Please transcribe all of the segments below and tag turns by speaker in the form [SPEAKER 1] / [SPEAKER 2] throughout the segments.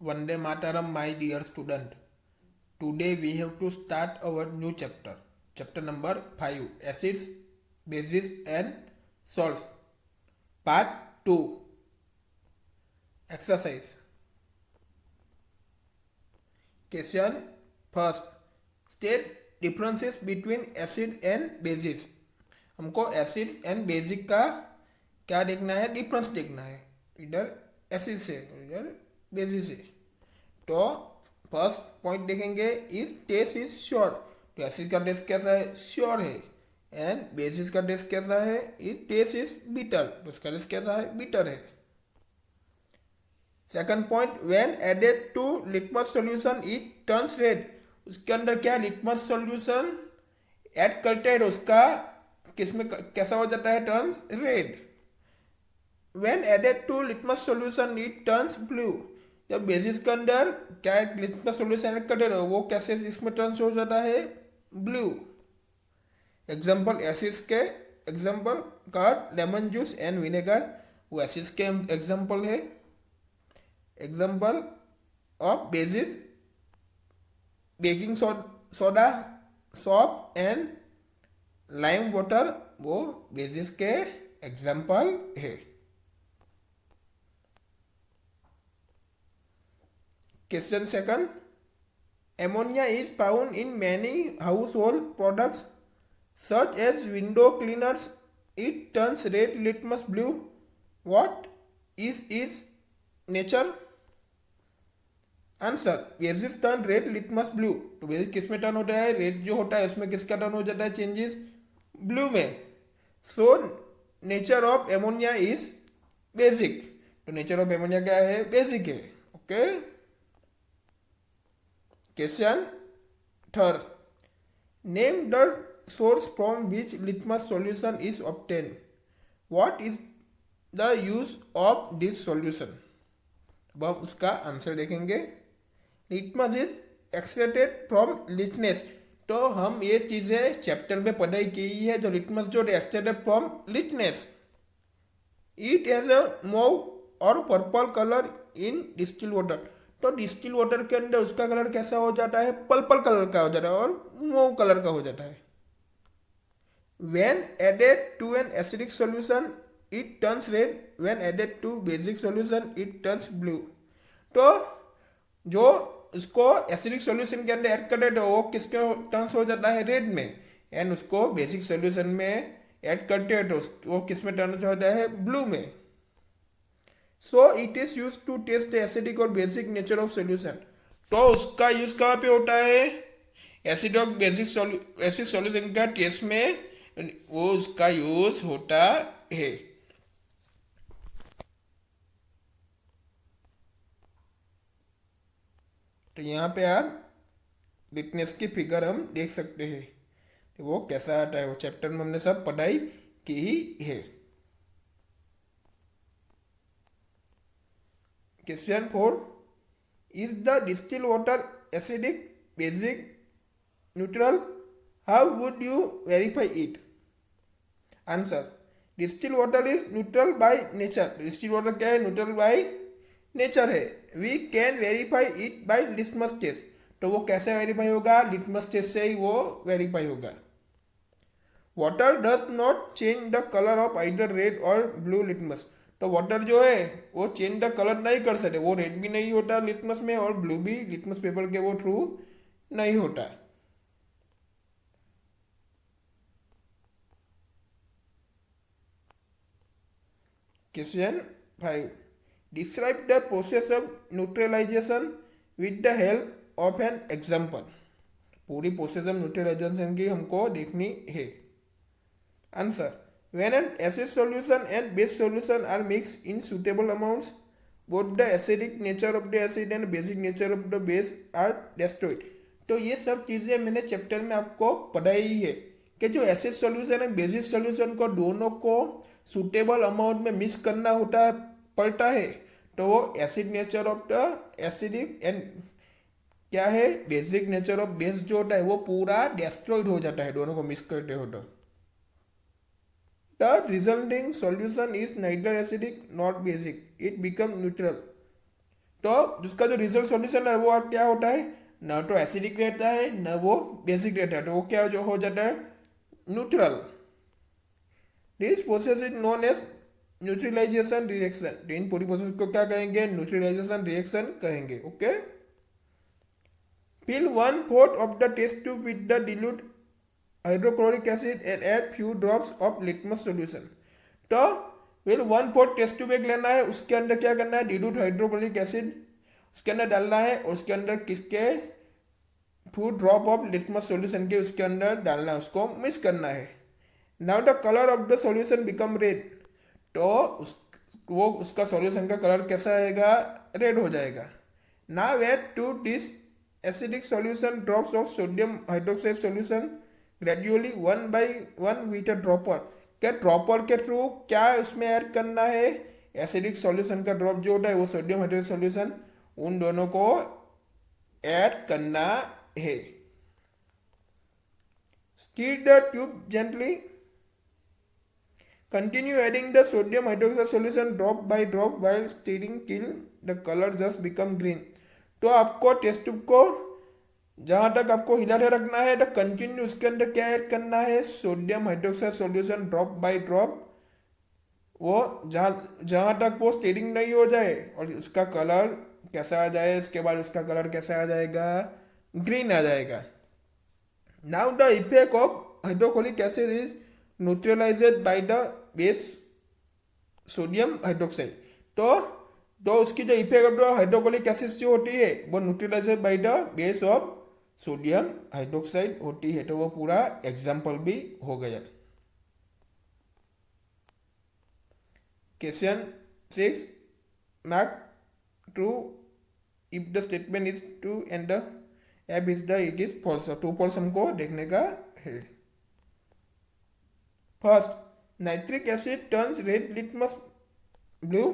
[SPEAKER 1] Vande Mataram, my dear student. Today we have to start our new chapter. Chapter number 5, Acids, Bases and Salts. Part 2, Exercise. Question first. State differences between acid and bases. हमको acid and basic का क्या देखना है, difference देखना है. इधर acid से, इधर बेसिस से. तो फर्स्ट पॉइंट देखेंगे, इज टेस्ट इज श्योर. तो एसिड का टेस्ट कैसा है, श्योर है. एंड बेसिस का टेस्ट कैसा है, इज टेस्ट इज बिटर. तो उसका टेस्ट कैसा है, बिटर है. Second point, when added to litmus solution it turns red. उसके अंदर क्या लिटमस सॉल्यूशन ऐड करते हैं, उसका किसमें कैसा हो जाता है, turns red. When added to litmus solution it turns blue. जब बेसिस के अंदर क्या लिटमस सॉल्यूशन ऐड करते रहो, वो कैसे इसमें टर्न्स हो जाता है, ब्लू. एग्जाम्पल एसिड्स के example card lemon juice and vinegar, वो एसिड्स के एग्जाम्पल है. Example of basis baking soda, shop and lime water, वो बेसिस के एग्जाम्पल है. Question second, ammonia is found in many household products such as window cleaners. It turns red litmus blue. What is its nature? Answer, basis turn red litmus blue. तो basis किस में turn होता है, red जो होता है उसमें किसका टर्न हो जाता है, चेंजेस ब्लू में. So nature of ammonia is basic. तो नेचर ऑफ एमोनिया क्या है, बेसिक है. Okay. Question third. Name the source from which litmus solution is obtained. What is the use of this solution? अब हम उसका answer देखेंगे. Litmus is extracted from lichens. तो हम ये चीजें चैप्टर में पढ़ाई की है. जो लिटमस जो extracted from lichens, it has a mauve or purple colour in distil water. तो डिस्टिल वाटर के अंदर उसका कलर कैसा हो जाता है, पर्पल कलर का हो जाता है और मूव कलर का हो जाता है. When added to an acidic solution it turns red. When added to basic solution it turns blue. तो जो उसको एसिडिक सॉल्यूशन के अंदर ऐड करते हो वो किसके टर्न्स हो जाता है, रेड में. एंड उसको बेसिक सॉल्यूशन में ऐड करते हो तो वो किस में टर्न्स हो जाता है, ब्लू में. So it is use to test the acidic और बेसिक नेचर ऑफ सोल्यूशन. तो उसका यूज कहाँ पे होता है, एसिड और बेसिक एसिड सॉल्यूशन का टेस्ट में वो उसका यूज होता है. तो यहाँ पे आप लिटनेस की फिगर हम देख सकते हैं. तो वो कैसा आता है, वो चैप्टर में हमने सब पढ़ाई की ही है. Question 4. Is the distilled water acidic, basic, neutral? How would you verify it? Answer. Distilled water is neutral by nature. Distilled water क्या है, neutral by nature है. We can verify it by litmus test. तो वो कैसे verify होगा, litmus test से ही वो verify होगा. Water does not change the color of either red or blue litmus. तो वाटर जो है वो चेंज द कलर नहीं कर सकते. वो रेड भी नहीं होता लिटमस में और ब्लू भी लिटमस पेपर के वो थ्रू नहीं होता. Question 5. Describe the process of neutralization with the help of an example. पूरी प्रोसेस ऑफ न्यूट्रलाइजेशन की हमको देखनी है. Answer, when an acid solution and base solution are mixed in suitable amounts, both the acidic nature of the acid and basic nature of the base are destroyed. तो ये सब चीज़ें मैंने chapter में आपको पढ़ाई है कि जो एसिड सॉल्यूशन है बेसिक सॉल्यूशन को दोनों को सुटेबल अमाउंट में मिक्स करना होता पड़ता है. तो वो acid nature of the acidic and क्या है, बेसिक नेचर ऑफ बेस जो होता है वो पूरा डिस्ट्रॉयड हो जाता है दोनों को मिक्स करते हो तो. The resulting solution is neither acidic nor basic. It becomes neutral. तो उसका जो रिजल्ट सॉल्यूशन है वो क्या होता है, ना तो एसिडिक रहता है ना वो बेसिक रहता है, तो वो क्या जो हो जाता है, neutral. This process is known as neutralization reaction. तो इन पूरी प्रोसेस को क्या कहेंगे, न्यूट्रलाइजेशन रिएक्शन कहेंगे। Okay, fill 1/4 of the test tube with the dilute hydrochloric acid and add few drops of litmus solution। तो फिर 1/4 टेस्ट ट्यूब एक लेना है, उसके अंदर क्या करना है, डिल्यूट हाइड्रोक्लोरिक एसिड उसके अंदर डालना है, और उसके अंदर किसके, few drop of litmus solution के उसके अंदर डालना है, उसको मिक्स करना है। Now the colour of the solution become red. तो वो उसका सॉल्यूशन का कलर कैसा आएगा, रेड हो जाएगा। Now add to this acidic solution drops of sodium hydroxide solution gradually 1/1 with a dropper। क्या ड्रॉपर के थ्रू क्या उसमें ऐड करना है, एसिडिक सॉल्यूशन का ड्रॉप जो होता है वो सोडियम हाइड्रोक्साइड सॉल्यूशन, उन दोनों को ऐड करना है। Stir the tube gently, continue adding the sodium hydroxide solution drop by drop while steering till the colour just become green. तो आपको टेस्ट ट्यूब को जहां तक आपको हिलाते रखना है, तो कंटिन्यू उसके अंदर क्या ऐड करना है, sodium hydroxide solution drop by drop, वो जहां तक वो स्टीरिंग नहीं हो जाए और उसका कलर कैसा आ जाए, इसके बाद उसका कलर कैसा आ जाएगा, ग्रीन आ जाएगा। Now the effect of hydrochloric acid is neutralised by the base sodium hydroxide. तो उसकी जो इफेक्ट ऑफ हाइड्रोक्लोरिक एसिड जो होती है वो neutralized by the base of sodium hydroxide होती है। तो वो पूरा एग्जाम्पल भी हो गया। Question 6 mark true if the statement is true and the एब is the it is false. True false हमको देखने का है। First, nitric acid turns red litmus blue,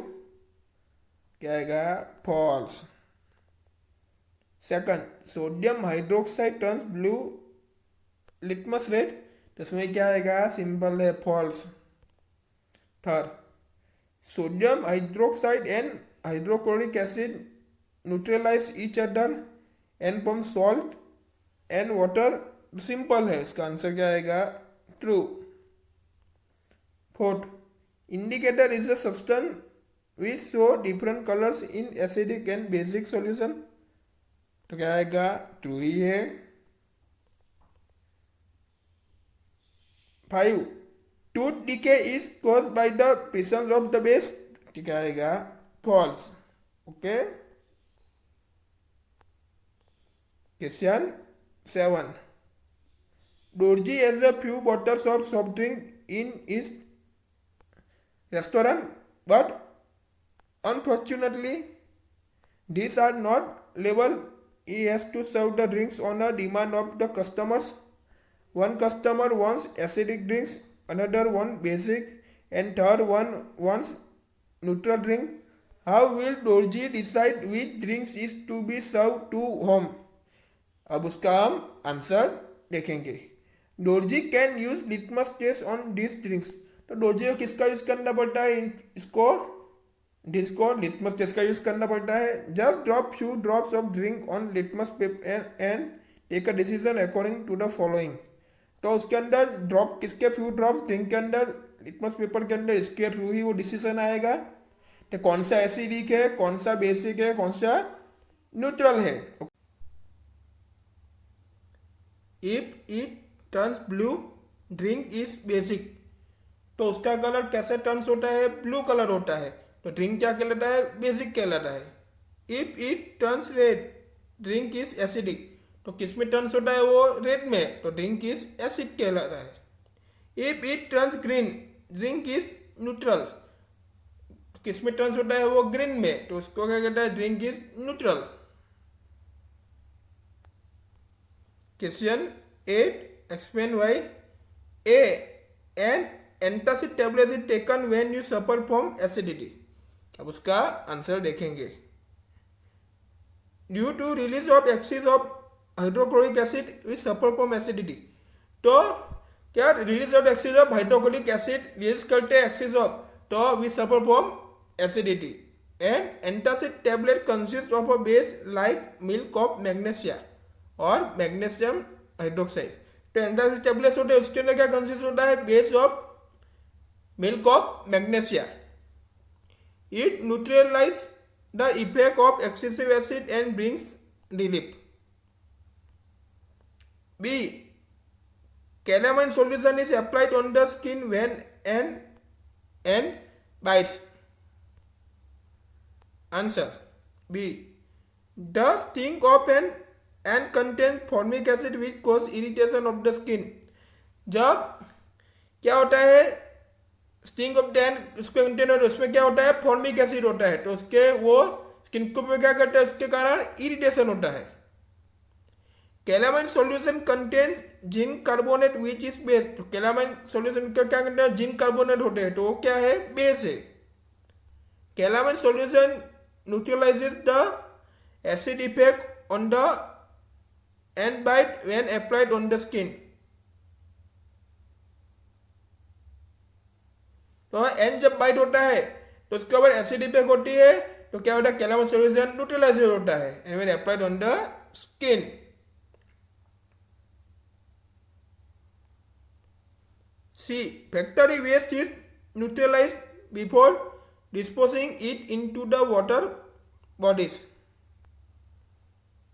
[SPEAKER 1] क्या आएगा, false. Second, sodium hydroxide turns blue litmus red, तो इसमें क्या आएगा, सिंपल है, false. Third, sodium hydroxide and hydrochloric acid neutralize each other and from salt and water, simple है, इसका answer क्या आएगा, true. Fourth, indicator is a substance which show different colors in acidic and basic solution, तो क्या आएगा, true ही है। 5, tooth decay is caused by the presence of the base, तो क्या आएगा, false। Okay, question 7, Dorji has a few bottles of soft drink in his restaurant, but unfortunately, these are not labeled. He has to serve the drinks on a demand of the customers. One customer wants acidic drinks, another wants basic, and third one wants neutral drink. How will Dorji decide which drinks is to be served to whom? अब उसका हम answer देखेंगे। Dorji can use litmus test on this drinks. तो डोरजी को किसका use करना पड़ता है, इसको लिटमस टेस्ट का यूज करना पड़ता है। Just drop few drops of drink on litmus paper and take a decision according to the following. तो उसके अंदर ड्रॉप किसके, फ्यू ड्रॉप्स ड्रिंक के अंदर, लिटमस पेपर के अंदर, इसके थ्रू ही वो डिसीजन आएगा तो कौन सा एसिडिक है, कौन सा बेसिक है, कौन सा न्यूट्रल है। If it turns blue, drink is basic, तो उसका कलर कैसे टर्न्स होता है, ब्लू कलर होता है, तो ड्रिंक क्या कहलाता है, बेसिक कहलाता है। If it turns red, drink is acidic, तो किस में टर्न्स होता है, वो रेड में, तो ड्रिंक इज एसिड कहलाता है। If it turns green, drink is neutral, किस में टर्न्स होता है, वो ग्रीन में, तो उसको क्या कहता है, drink is neutral. Question 8, explain why an antacid tablet is taken when you suffer from acidity. अब उसका आंसर देखेंगे। Due to release of excess of hydrochloric acid we suffer from acidity. तो क्या release of excess of hydrochloric acid release करते हैं excess of, तो we suffer from acidity. An antacid tablet consists of a base like milk of magnesia और magnesium hydroxide. तो antacid tablets होते हैं उसके अंदर क्या कंसिस्ट होता है? Base of milk of magnesia. It neutralize the effect of excessive acid and brings relief. B. Calamine solution is applied on the skin when an bites. Answer B. The sting of an ant contains formic acid which cause irritation of the skin. जब क्या होता है sting of the एंट उसके container उसमें क्या होता है? Formic acid होता है. तो उसके वो स्किन को क्या करता है? उसके कारण इरिटेशन होता है. Calamine solution contain zinc carbonate which is base. तो कैलामाइन सॉल्यूशन का क्या करता है? जिंक कार्बोनेट होते हैं. तो वो क्या है? बेस है. Calamine solution neutralizes the acid effect on the ant bite when applied on the skin. तो एंट जब बाइट होता है तो उसके ऊपर एसिड इफेक्ट होती है. तो क्या होता है? कैलामाइन सॉल्यूशन न्यूट्रलाइज होता है and when applied on the skin. C. Factory waste is neutralized before disposing it into the water bodies.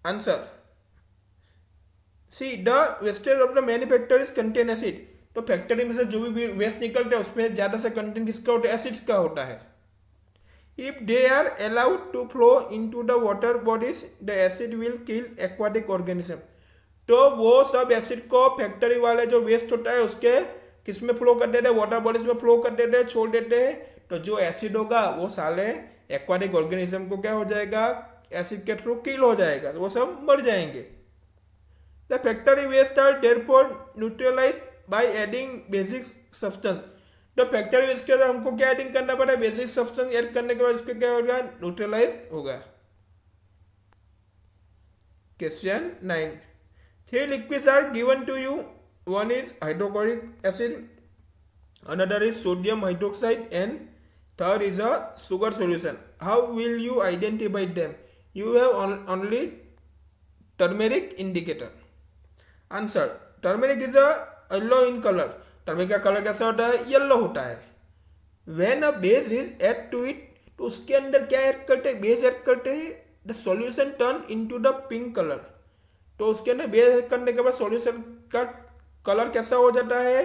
[SPEAKER 1] Answer C. The wastage of the manufacturers contain acid. तो factory में से जो भी waste निकलता है उसमें ज्यादा से कंटेंट किसका होता है? एसिड्स का होता है. If they are allowed to flow into the water bodies the acid will kill aquatic organism. तो वो सब एसिड को फैक्ट्री वाले जो वेस्ट होता है उसके किसमें फ्लो कर देते हैं? वाटर बॉडीज में फ्लो कर देते हैं, छोड़ देते हैं. तो जो एसिड होगा वो साले एक्वाटिक ऑर्गेनिज्म को क्या हो जाएगा? एसिड के थ्रू किल हो जाएगा. तो वो सब मर जाएंगे. The factory waste are therefore neutralize by adding basic substance. तो फैक्ट्री वेस्ट के अंदर हमको क्या एडिंग करना पड़ा? बेसिक सब्सटेंस ऐड करने के बाद उसके क्या होगा? न्यूट्रलाइज होगा. Question 9. 3 liquids are given to you. One is hydrochloric acid, another is sodium hydroxide, and third is a sugar solution. How will you identify them? You have only turmeric indicator. Answer. Turmeric is a yellow in color. Turmeric का colour कैसा होता है? Yellow होता है. When a base is add to it, तो उसके अंदर क्या ऐड करते हैं? बेस ऐड करते हैं. The solution turn into the pink color. तो उसके अंदर बेस ऐड करने के बाद सॉल्यूशन का कलर कैसा हो जाता है?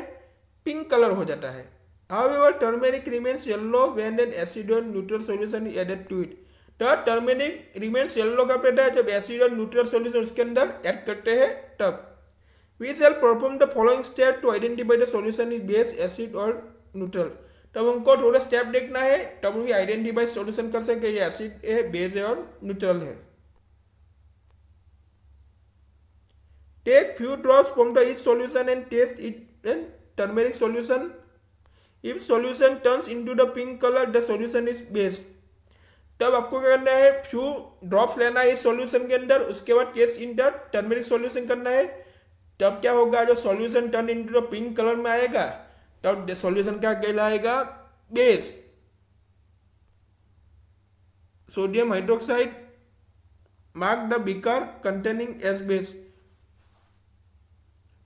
[SPEAKER 1] पिंक कलर हो जाता है. However, turmeric remains yellow when an acid or neutral solution is added to it. तो टर्मेरिक remains yellow कब रहता है? जब एसिड और न्यूट्रल सॉल्यूशन उसके अंदर ऐड करते हैं तब. We shall perform the following step to identify the solution is base, acid or neutral. तब हमको थोड़ा स्टेप देखना है तब भी आइडेंटिफाई सॉल्यूशन कर सके ये एसिड है, बेस है और न्यूट्रल है. Take few drops from the each solution and taste it in turmeric solution. If solution turns into the pink color, the solution is base. तब आपको क्या करना है? फ्यू ड्रॉप्स लेना है इस सॉल्यूशन के अंदर. उसके बाद test in the turmeric solution करना है. तब क्या होगा? जो solution turn into the pink colour में आएगा तब सॉल्यूशन क्या कहलाएगा? Base. Sodium hydroxide mark the beaker containing as base.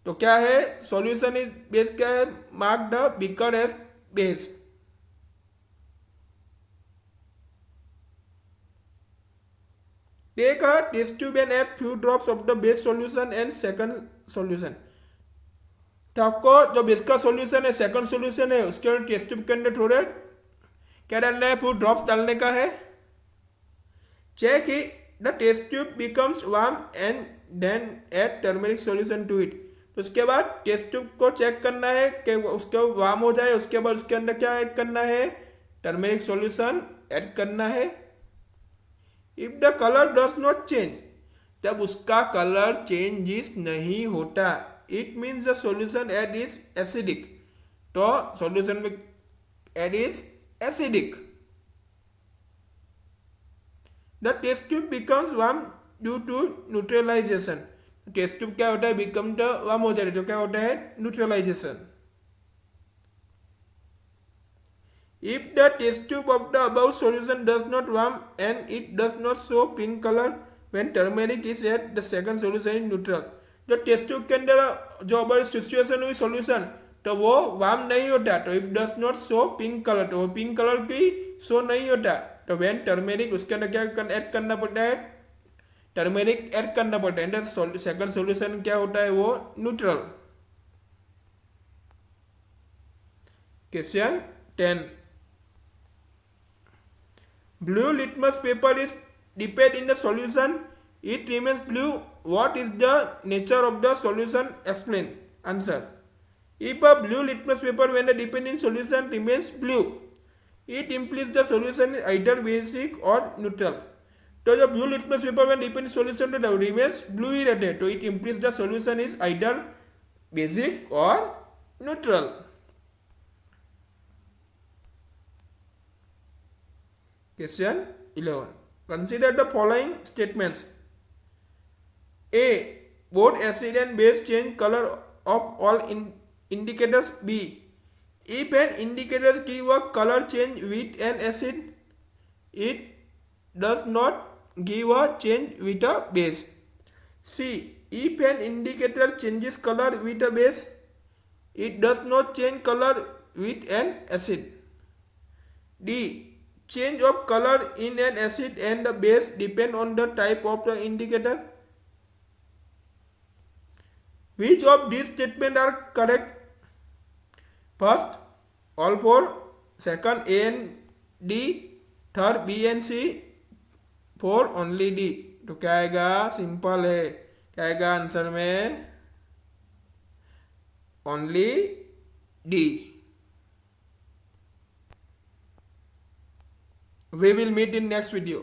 [SPEAKER 1] तो क्या है? सॉल्यूशन इज बेस क्या है? Mark the beaker as base. Take a test tube and add few drops of the base solution and second solution. तो आपको जो base का solution है, सेकंड सॉल्यूशन है, उसके अंदर टेस्ट ट्यूब के अंदर थोड़े क्या डालना है? फ्यू ड्रॉप्स डालने का है. Check the test tube becomes warm and then add turmeric solution to it. तो उसके बाद टेस्ट ट्यूब को चेक करना है कि उसके वार्म हो जाए. उसके बाद उसके अंदर क्या ऐड करना है? टर्मरिक सॉल्यूशन ऐड करना है. If the colour does not change, जब उसका कलर चेंजेस नहीं होता, it means the solution add is acidic. तो सॉल्यूशन में add is acidic. The test tube becomes warm due to neutralization. Test tube क्या होता है? बिकम द वार्म हो जाता है. तो क्या होता है? Neutralisation. If the test tube of the above solution does not warm and it does not show pink color when turmeric is added, the second solution is neutral. जो test tube के अंदर जो अगर सिचुएशन हुई solution तो वो warm नहीं होता, तो if does not show pink colour, तो वो पिंक कलर भी शो नहीं होता, तो व्हेन टर्मेरिक उसके अंदर क्या ऐड करना पड़ता है, टर्मेरिक ऐड करना पड़ता है, सेकंड सॉल्यूशन क्या होता है, वो neutral. Question 10. Blue litmus paper is dipped in the solution. It remains blue. What is the nature of the solution? Explain. Answer. If a blue litmus paper when dipped in solution remains blue, it implies the solution is either basic or neutral. तो जो blue litmus paper में depend solution तो remains blue ही रहते, तो it implies the solution is either basic or neutral. Question 11. Consider the following statements. A. Both acid and base change color of all indicators. B. If an indicator give a color change with an acid, it does not give a change with a base. C. If an indicator changes color with a base, it does not change color with an acid. D. Change of color in an acid and the base depend on the type of the indicator. Which of these statements are correct? First, all four. Second, A and D. Third, B and C. Fourth, only D. तो क्या आएगा? Simple है. क्या आएगा answer में? Only D. We will meet in next video.